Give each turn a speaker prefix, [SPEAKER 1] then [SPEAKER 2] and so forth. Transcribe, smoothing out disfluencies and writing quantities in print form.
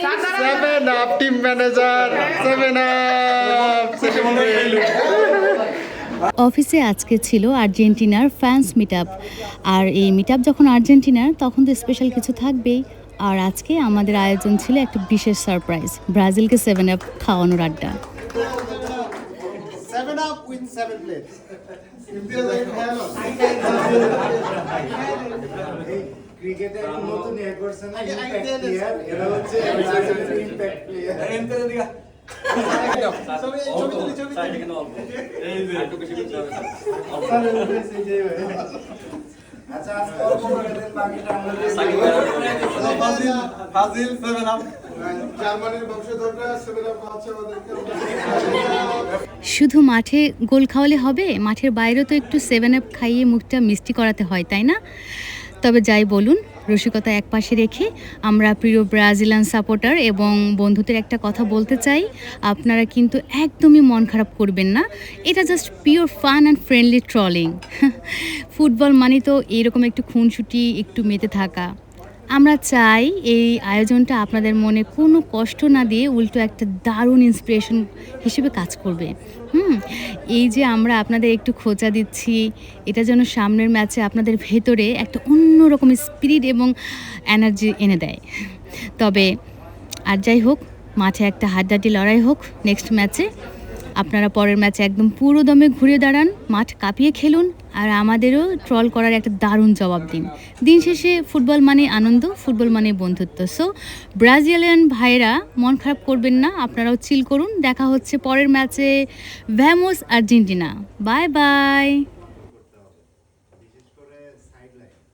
[SPEAKER 1] Seven up team manager, seven up.
[SPEAKER 2] অফিসে আজকে ছিল আর্জেন্টিনার ফ্যান্স মিট আপ। আর এই মিট আপ যখন আর্জেন্টিনার, তখন তো স্পেশাল কিছু থাকবেই। আর আজকে আমাদের আয়োজন ছিল একটা বিশেষ সারপ্রাইজ, ব্রাজিলকে 7 আপ খাওয়ানোর আড্ডা।
[SPEAKER 1] 7 up with 7 plates.
[SPEAKER 3] ক্রিকেটের নতুন এক করছে না ইমপ্যাক্ট প্লেয়ার, এরা হচ্ছে ইমপ্যাক্ট প্লেয়ার। এন্টারে দিগা আচ্ছা, আজকে অল্প করে দেন, বাকিটা আমরা
[SPEAKER 1] ফাজিল 7 up। জার্মানির বংশধররা 7 up আছে আমাদেরকে।
[SPEAKER 2] শুধু মাঠে গোল খাওয়ালে হবে? মাঠের বাইরেও তো একটু 7 আপ খাইয়ে মুখটা মিষ্টি করাতে হয়, তাই না? তবে যাই বলুন, রসিকতা একপাশে রেখে আমরা প্রিয় ব্রাজিলিয়ান সাপোর্টার এবং বন্ধুদের একটা কথা বলতে চাই, আপনারা কিন্তু একদমই মন খারাপ করবেন না। এটা just pure fun and friendly trolling. Football মানে তো এরকম একটু খুনসুটি, একটু মেতে থাকা। আমরা চাই এই আয়োজনটা আপনাদের মনে কোনো কষ্ট না দিয়ে উল্টো একটা দারুণ ইন্সপিরেশন হিসেবে কাজ করবে। এই যে আমরা আপনাদের একটু খোঁচা দিচ্ছি, এটা যেন সামনের ম্যাচে আপনাদের ভেতরে একটা অন্যরকম স্পিরিট এবং এনার্জি এনে দেয়। তবে আর যাই হোক, মাঠে একটা হাড্ডাহাড্ডি লড়াই হোক নেক্সট ম্যাচে। আপনারা পরের ম্যাচে একদম পুরো দমে ঘুরে দাঁড়ান, মাঠ কাঁপিয়ে খেলুন, আর আমাদেরও ট্রল করার একটা দারুণ জবাব দিন। দিন শেষে ফুটবল মানে আনন্দ, ফুটবল মানে বন্ধুত্ব। সো ব্রাজিলিয়ান ভাইরা মন খারাপ করবেন না, আপনারাও চিল করুন। দেখা হচ্ছে পরের ম্যাচে। ভ্যামোস আর্জেন্টিনা। Bye bye.